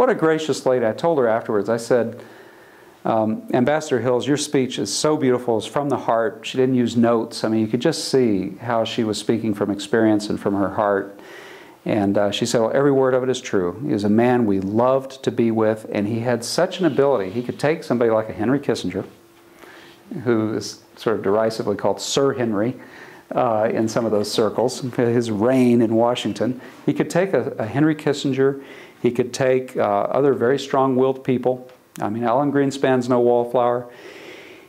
What a gracious lady. I told her afterwards, I said, Ambassador Hills, your speech is so beautiful. It's from the heart. She didn't use notes. I mean, you could just see how she was speaking from experience and from her heart. And she said, well, every word of it is true. He was a man we loved to be with, and he had such an ability. He could take somebody like a Henry Kissinger, who is sort of derisively called Sir Henry in some of those circles, his reign in Washington. He could take a Henry Kissinger. He could take other very strong-willed people. I mean, Alan Greenspan's no wallflower.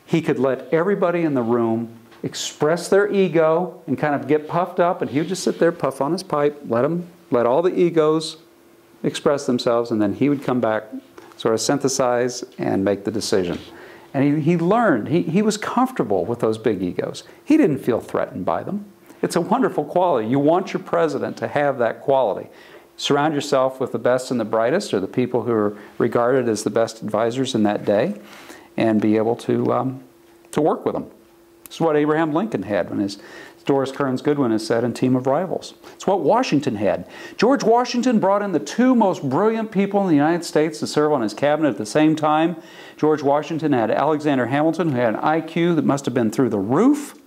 He could let everybody in the room express their ego and kind of get puffed up, and he would just sit there, puff on his pipe, let all the egos express themselves, and then he would come back, sort of synthesize and make the decision. And he learned, he was comfortable with those big egos. He didn't feel threatened by them. It's a wonderful quality. You want your president to have that quality. Surround yourself with the best and the brightest, or the people who are regarded as the best advisors in that day, and be able to work with them. This is what Abraham Lincoln had when his Doris Kearns Goodwin has said in Team of Rivals. It's what Washington had. George Washington brought in the two most brilliant people in the United States to serve on his cabinet at the same time. George Washington had Alexander Hamilton, who had an IQ that must have been through the roof,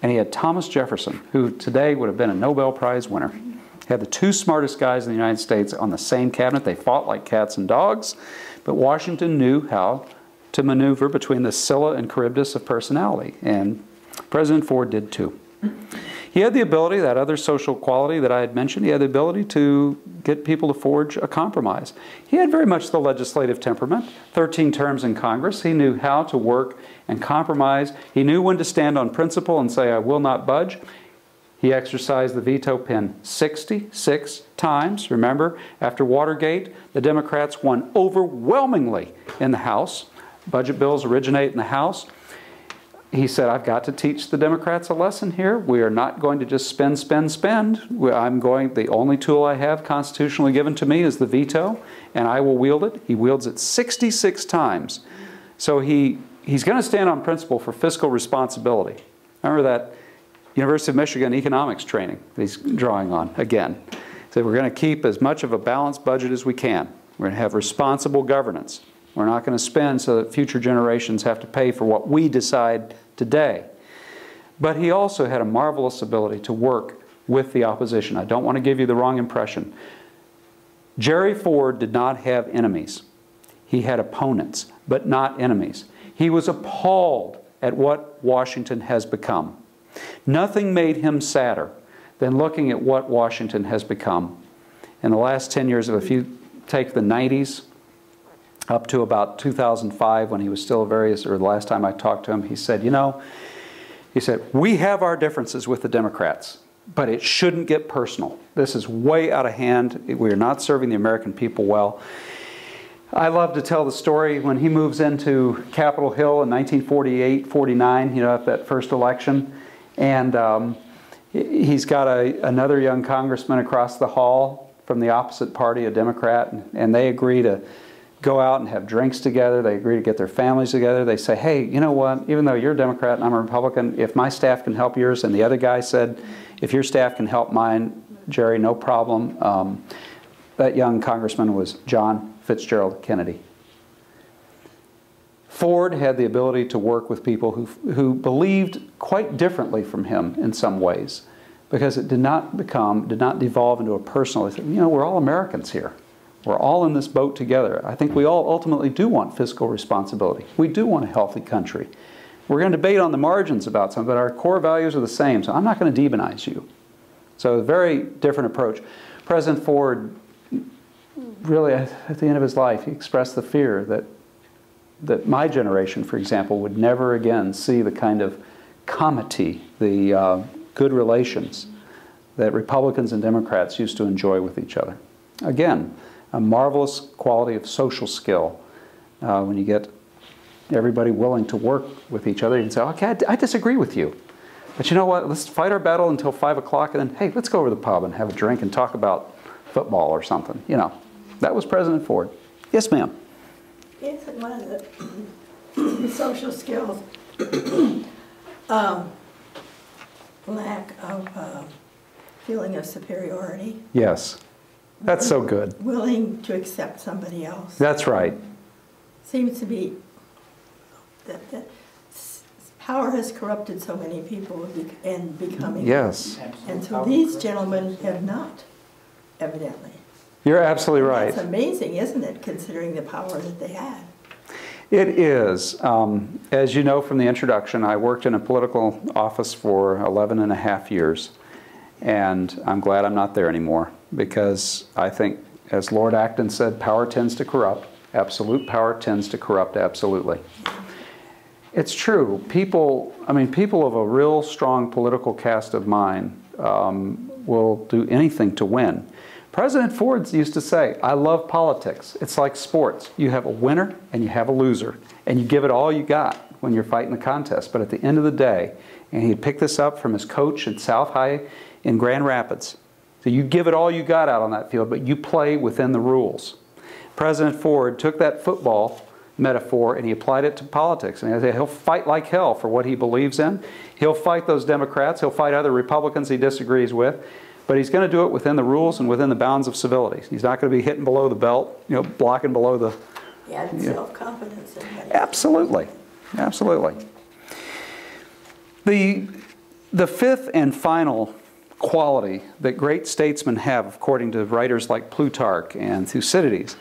and he had Thomas Jefferson, who today would have been a Nobel Prize winner. He had the two smartest guys in the United States on the same cabinet. They fought like cats and dogs, but Washington knew how to maneuver between the Scylla and Charybdis of personality, and President Ford did too. He had the ability, that other social quality that I had mentioned, he had the ability to get people to forge a compromise. He had very much the legislative temperament, 13 terms in Congress. He knew how to work and compromise. He knew when to stand on principle and say, I will not budge. He exercised the veto pen 66 times. Remember, after Watergate, the Democrats won overwhelmingly in the House. Budget bills originate in the House. He said, I've got to teach the Democrats a lesson here. We are not going to just spend, spend, spend. The only tool I have constitutionally given to me is the veto, and I will wield it. He wields it 66 times. So he's going to stand on principle for fiscal responsibility. Remember that University of Michigan economics training that he's drawing on again. He said, we're going to keep as much of a balanced budget as we can. We're going to have responsible governance. We're not going to spend so that future generations have to pay for what we decide today. But he also had a marvelous ability to work with the opposition. I don't want to give you the wrong impression. Jerry Ford did not have enemies. He had opponents, but not enemies. He was appalled at what Washington has become. Nothing made him sadder than looking at what Washington has become. In the last 10 years, if you take the 90s, up to about 2005 when he was still or the last time I talked to him, he said, you know, we have our differences with the Democrats, but it shouldn't get personal. This is way out of hand. We are not serving the American people well. I love to tell the story when he moves into Capitol Hill in 1948-49, you know, at that first election, and he's got another young congressman across the hall from the opposite party, a Democrat, and they agree to go out and have drinks together. They agree to get their families together. They say, hey, you know what, even though you're a Democrat and I'm a Republican, if my staff can help yours, and the other guy said, if your staff can help mine, Jerry, no problem. That young congressman was John Fitzgerald Kennedy. Ford had the ability to work with people who believed quite differently from him in some ways, because it did not devolve into a personal, you know, we're all Americans here. We're all in this boat together. I think we all ultimately do want fiscal responsibility. We do want a healthy country. We're going to debate on the margins about something, but our core values are the same, so I'm not going to demonize you. So a very different approach. President Ford, really at the end of his life, he expressed the fear that my generation, for example, would never again see the kind of comity, the good relations that Republicans and Democrats used to enjoy with each other. Again, a marvelous quality of social skill. When you get everybody willing to work with each other, you can say, okay, I disagree with you. But you know what, let's fight our battle until 5 o'clock and then, hey, let's go over to the pub and have a drink and talk about football or something. You know, that was President Ford. Yes, ma'am. Isn't one of the social skills lack of feeling of superiority? Yes. That's so good. Willing to accept somebody else. That's right. Seems to be that power has corrupted so many people and becoming. Yes. And so these gentlemen have not, evidently. You're absolutely right. That's amazing, isn't it, considering the power that they had? It is. As you know from the introduction, I worked in a political office for 11 and a half years. And I'm glad I'm not there anymore, because I think, as Lord Acton said, power tends to corrupt. Absolute power tends to corrupt absolutely. It's true. People of a real strong political cast of mind will do anything to win. President Ford used to say, I love politics. It's like sports. You have a winner and you have a loser. And you give it all you got when you're fighting the contest. But at the end of the day, and he'd pick this up from his coach at South High in Grand Rapids. So you give it all you got out on that field, but you play within the rules. President Ford took that football metaphor and he applied it to politics. And he'll fight like hell for what he believes in. He'll fight those Democrats. He'll fight other Republicans he disagrees with. But he's going to do it within the rules and within the bounds of civility. He's not going to be hitting below the belt, blocking below the... Yeah, self-confidence. Absolutely. Absolutely. The fifth and final quality that great statesmen have, according to writers like Plutarch and Thucydides,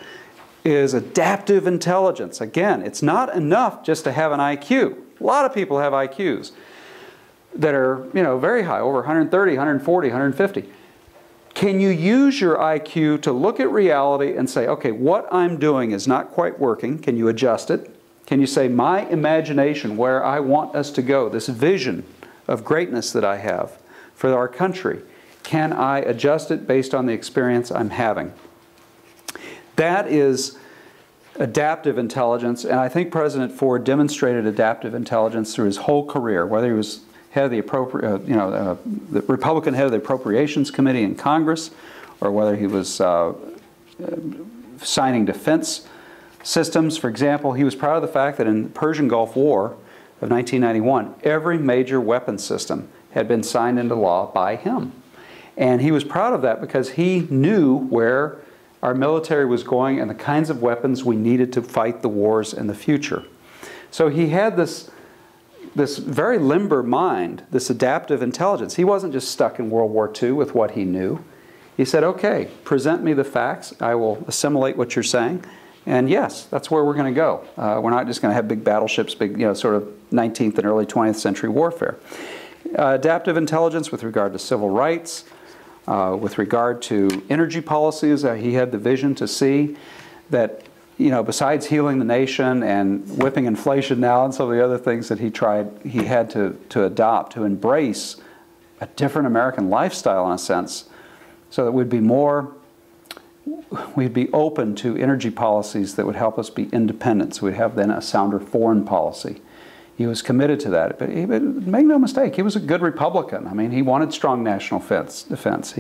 is adaptive intelligence. Again, it's not enough just to have an IQ. A lot of people have IQs that are, very high, over 130, 140, 150. Can you use your IQ to look at reality and say, okay, what I'm doing is not quite working? Can you adjust it? Can you say, my imagination, where I want us to go, this vision of greatness that I have for our country, can I adjust it based on the experience I'm having? That is adaptive intelligence, and I think President Ford demonstrated adaptive intelligence through his whole career, whether he was head of the the Republican head of the Appropriations Committee in Congress, or whether he was signing defense systems. For example, he was proud of the fact that in the Persian Gulf War of 1991, every major weapon system had been signed into law by him. And he was proud of that because he knew where our military was going and the kinds of weapons we needed to fight the wars in the future. So he had this very limber mind, this adaptive intelligence. He wasn't just stuck in World War II with what he knew. He said, okay, present me the facts. I will assimilate what you're saying. And yes, that's where we're going to go. We're not just going to have big battleships, big, sort of 19th and early 20th century warfare. Adaptive intelligence with regard to civil rights, with regard to energy policies. He had the vision to see that, besides healing the nation and whipping inflation now and some of the other things that he had to adopt, to embrace a different American lifestyle in a sense, so that we'd be open to energy policies that would help us be independent. So we'd have then a sounder foreign policy. He was committed to that. But make no mistake, he was a good Republican. I mean, he wanted strong national defense.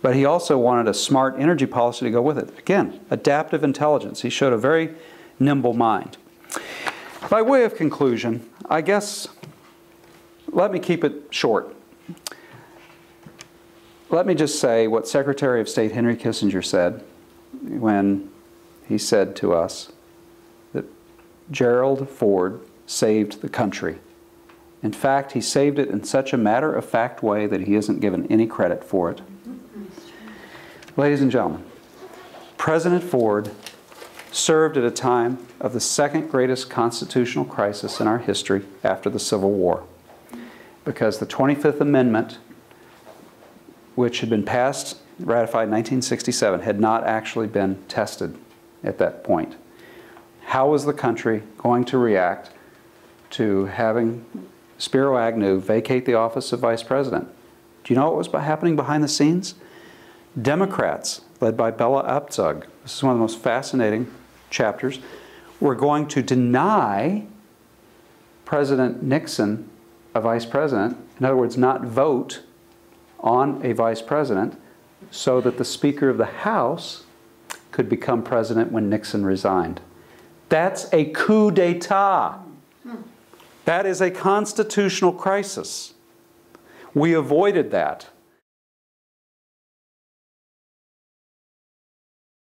But he also wanted a smart energy policy to go with it. Again, adaptive intelligence. He showed a very nimble mind. By way of conclusion, I guess, let me keep it short. Let me just say what Secretary of State Henry Kissinger said when he said to us that Gerald Ford saved the country. In fact, he saved it in such a matter-of-fact way that he isn't given any credit for it. Ladies and gentlemen, President Ford served at a time of the second greatest constitutional crisis in our history after the Civil War, because the 25th Amendment, which had been passed, ratified in 1967, had not actually been tested at that point. How was the country going to react to having Spiro Agnew vacate the office of Vice President? Do you know what was happening behind the scenes? Democrats, led by Bella Abzug, this is one of the most fascinating chapters, were going to deny President Nixon a vice president. In other words, not vote on a vice president so that the Speaker of the House could become president when Nixon resigned. That's a coup d'etat. That is a constitutional crisis. We avoided that.